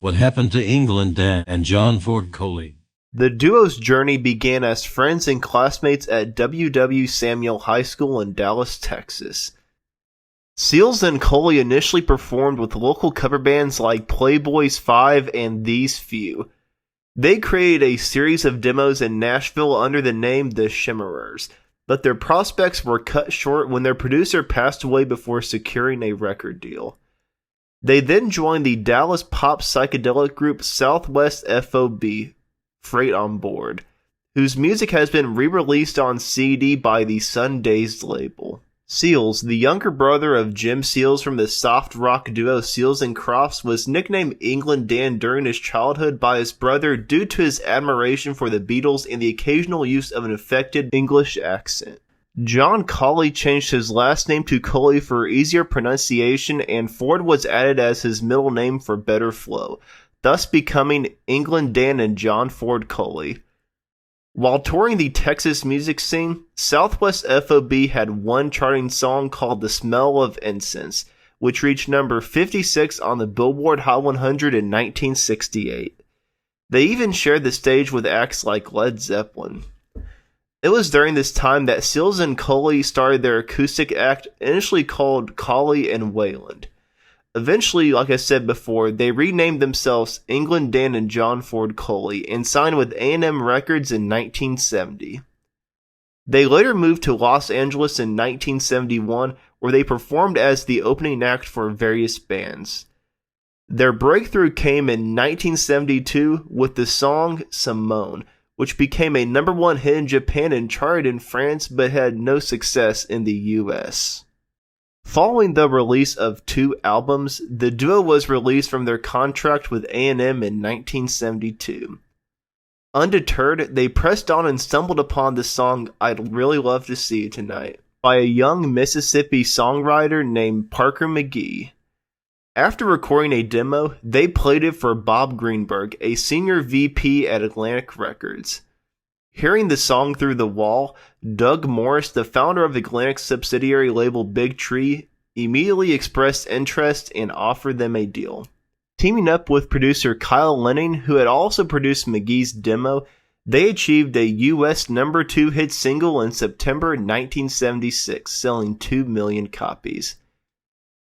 What happened to England Dan and John Ford Coley? The duo's journey began as friends and classmates at W. Samuel High School in Dallas, Texas. Seals and Coley initially performed with local cover bands like Playboys 5 and These Few. They created a series of demos in Nashville under the name The Shimmerers, but their prospects were cut short when their producer passed away before securing a record deal. They then joined the Dallas pop psychedelic group Southwest FOB, Freight on Board, whose music has been re-released on CD by the Sundays label. Seals, the younger brother of Jim Seals from the soft rock duo Seals and Crofts, was nicknamed England Dan during his childhood by his brother due to his admiration for the Beatles and the occasional use of an affected English accent. John Coley changed his last name to Coley for easier pronunciation, and Ford was added as his middle name for better flow, thus becoming England Dan and John Ford Coley. While touring the Texas music scene, Southwest FOB had one charting song called The Smell of Incense, which reached number 56 on the Billboard Hot 100 in 1968. They even shared the stage with acts like Led Zeppelin. It was during this time that Seals and Coley started their acoustic act, initially called Coley and Wayland. Eventually, like I said before, they renamed themselves England Dan and John Ford Coley and signed with A&M Records in 1970. They later moved to Los Angeles in 1971, where they performed as the opening act for various bands. Their breakthrough came in 1972 with the song Simone, which became a number one hit in Japan and charted in France but had no success in the US. Following the release of 2 albums, the duo was released from their contract with A&M in 1972. Undeterred, they pressed on and stumbled upon the song I'd Really Love to See You Tonight by a young Mississippi songwriter named Parker McGee. After recording a demo, they played it for Bob Greenberg, a senior VP at Atlantic Records. Hearing the song through the wall, Doug Morris, the founder of Atlantic's subsidiary label Big Tree, immediately expressed interest and offered them a deal. Teaming up with producer Kyle Lenning, who had also produced McGee's demo, they achieved a US number 2 hit single in September 1976, selling 2 million copies.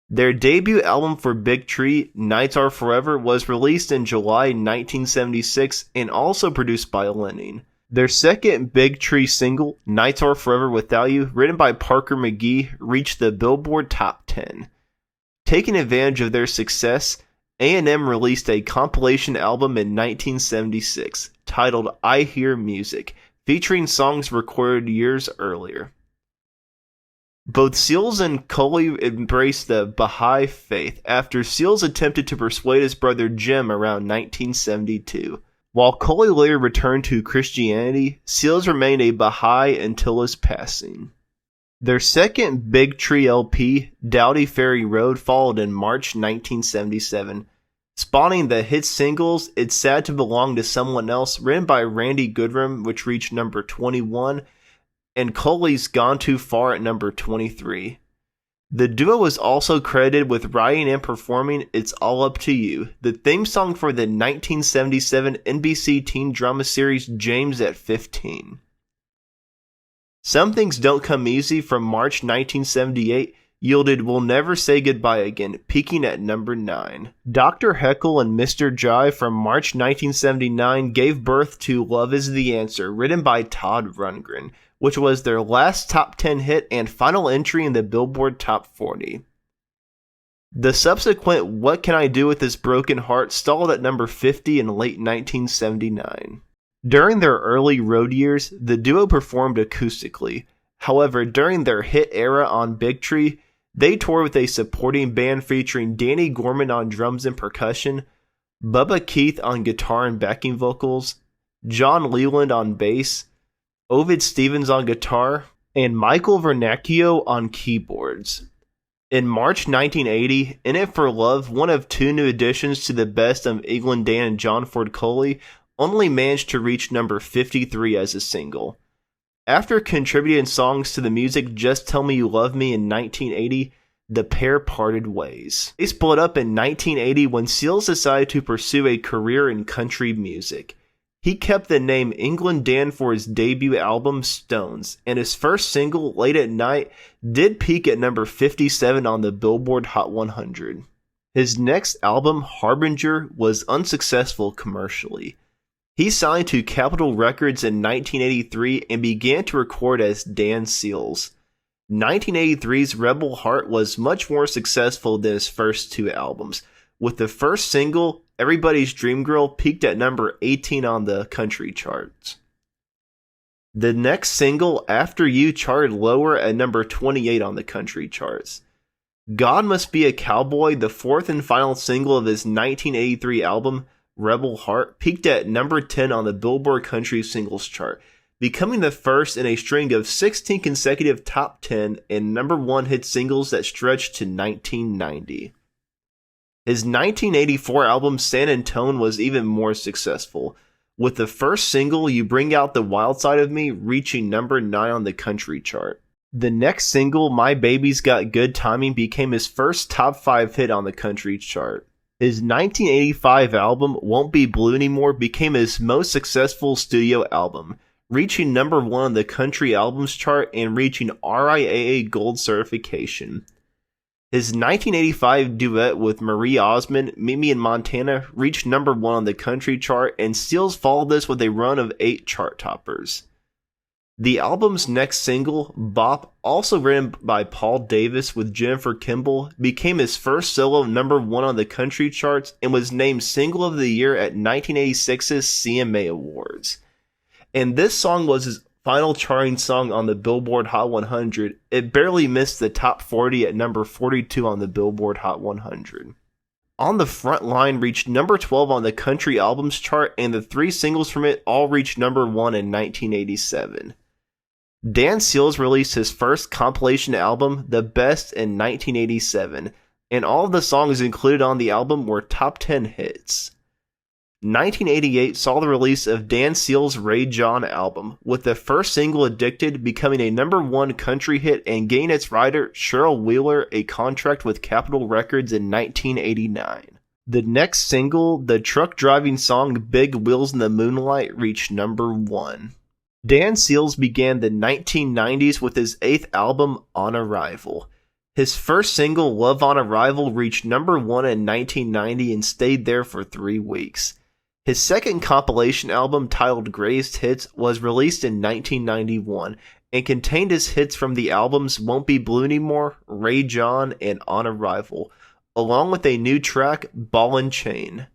Their debut album for Big Tree, Nights Are Forever, was released in July 1976 and also produced by Lenning. Their second Big Tree single, Nights Are Forever Without You, written by Parker McGee, reached the Billboard Top 10. Taking advantage of their success, A&M released a compilation album in 1976, titled I Hear Music, featuring songs recorded years earlier. Both Seals and Coley embraced the Baha'i faith after Seals attempted to persuade his brother Jim around 1972. While Coley later returned to Christianity, Seals remained a Baha'i until his passing. Their second Big Tree LP, Dowdy Ferry Road, followed in March 1977, spawning the hit singles It's Sad to Belong to Someone Else, written by Randy Goodrum, which reached number 21, and Coley's Gone Too Far at number 23. The duo was also credited with writing and performing It's All Up to You, the theme song for the 1977 NBC teen drama series James at 15. Some Things Don't Come Easy from March 1978 yielded We'll Never Say Goodbye Again, peaking at number 9. Dr. Heckle and Mr. Jive from March 1979 gave birth to Love Is the Answer, written by Todd Rundgren, which was their last top 10 hit and final entry in the Billboard Top 40. The subsequent What Can I Do With This Broken Heart stalled at number 50 in late 1979. During their early road years, the duo performed acoustically. However, during their hit era on Big Tree, they toured with a supporting band featuring Danny Gorman on drums and percussion, Bubba Keith on guitar and backing vocals, John Leland on bass, Ovid Stevens on guitar, and Michael Vernacchio on keyboards. In March 1980, In It for Love, one of 2 new additions to the best of England Dan and John Ford Coley, only managed to reach number 53 as a single. After contributing songs to the music Just Tell Me You Love Me in 1980, the pair parted ways. They split up in 1980 when Seals decided to pursue a career in country music. He kept the name England Dan for his debut album, Stones, and his first single, Late at Night, did peak at number 57 on the Billboard Hot 100. His next album, Harbinger, was unsuccessful commercially. He signed to Capitol Records in 1983 and began to record as Dan Seals. 1983's Rebel Heart was much more successful than his first two albums, with the first single, Everybody's Dream Girl, peaked at number 18 on the country charts. The next single, After You, charted lower at number 28 on the country charts. God Must Be a Cowboy, the fourth and final single of his 1983 album, Rebel Heart, peaked at number 10 on the Billboard Country Singles chart, becoming the first in a string of 16 consecutive top 10 and number 1 hit singles that stretched to 1990. His 1984 album San Antone was even more successful, with the first single You Bring Out the Wild Side of Me reaching number 9 on the country chart. The next single, My Baby's Got Good Timing, became his first top 5 hit on the country chart. His 1985 album Won't Be Blue Anymore became his most successful studio album, reaching number 1 on the country albums chart and reaching RIAA Gold certification. His 1985 duet with Marie Osmond, Meet Me in Montana, reached number 1 on the country chart, and Seals followed this with a run of 8 chart toppers. The album's next single, Bop, also written by Paul Davis with Jennifer Kimball, became his first solo number 1 on the country charts and was named Single of the Year at 1986's CMA Awards. And this song was his final charting song on the Billboard Hot 100. It barely missed the top 40 at number 42 on the Billboard Hot 100. On the Front Line reached number 12 on the country albums chart, and the 3 singles from it all reached number 1 in 1987. Dan Seals released his first compilation album, The Best, in 1987, and all of the songs included on the album were top 10 hits. 1988 saw the release of Dan Seals' Ray John album, with the first single, Addicted, becoming a number 1 country hit and gaining its writer, Cheryl Wheeler, a contract with Capitol Records in 1989. The next single, the truck driving song Big Wheels in the Moonlight, reached number 1. Dan Seals began the 1990s with his 8th album, On Arrival. His first single, Love on Arrival, reached number 1 in 1990 and stayed there for 3 weeks. His second compilation album, titled Greatest Hits, was released in 1991 and contained his hits from the albums Won't Be Blue Anymore, Ray John, and On Arrival, along with a new track, Ball and Chain.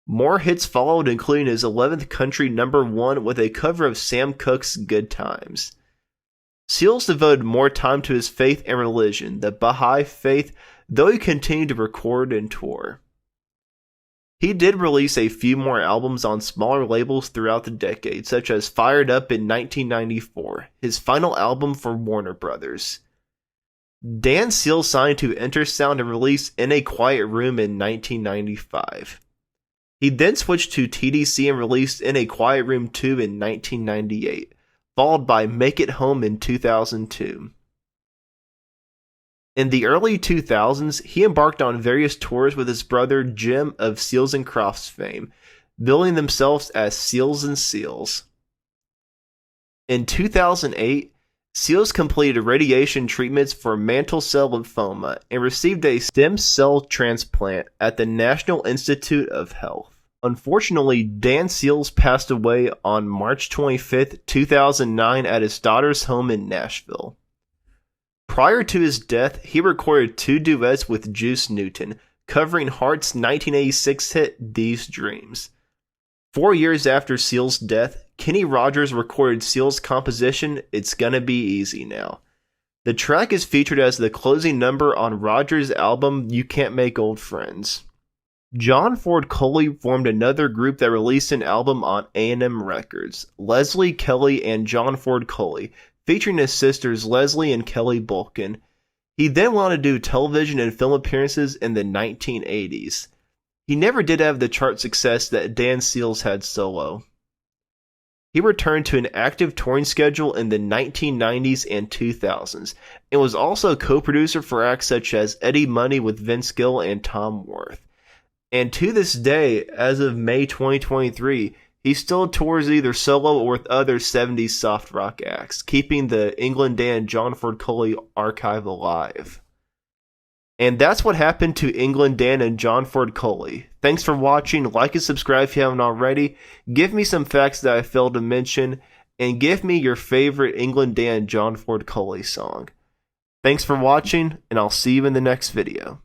More hits followed, including his 11th country number 1 with a cover of Sam Cooke's Good Times. Seals devoted more time to his faith and religion, the Baha'i faith, though he continued to record and tour. He did release a few more albums on smaller labels throughout the decade, such as Fired Up in 1994, his final album for Warner Brothers. Dan Seals signed to Intersound and released In a Quiet Room in 1995. He then switched to TDC and released In a Quiet Room 2 in 1998, followed by Make It Home in 2002. In the early 2000s, he embarked on various tours with his brother Jim of Seals and Crofts fame, billing themselves as Seals and Seals. In 2008, Seals completed radiation treatments for mantle cell lymphoma and received a stem cell transplant at the National Institute of Health. Unfortunately, Dan Seals passed away on March 25, 2009 at his daughter's home in Nashville. Prior to his death, he recorded 2 duets with Juice Newton, covering Heart's 1986 hit These Dreams. 4 years after Seals' death, Kenny Rogers recorded Seals' composition It's Gonna Be Easy Now. The track is featured as the closing number on Rogers' album You Can't Make Old Friends. John Ford Coley formed another group that released an album on A&M Records, Leslie Kelly and John Ford Coley, featuring his sisters Leslie and Kelly Bulkin. He then went on to do television and film appearances in the 1980s. He never did have the chart success that Dan Seals had solo. He returned to an active touring schedule in the 1990s and 2000s, and was also a co-producer for acts such as Eddie Money with Vince Gill and Tom Worth. And to this day, as of May 2023, he still tours either solo or with other 70s soft rock acts, keeping the England Dan John Ford Coley archive alive. And that's what happened to England Dan and John Ford Coley. Thanks for watching. Like and subscribe if you haven't already. Give me some facts that I failed to mention. And give me your favorite England Dan John Ford Coley song. Thanks for watching, and I'll see you in the next video.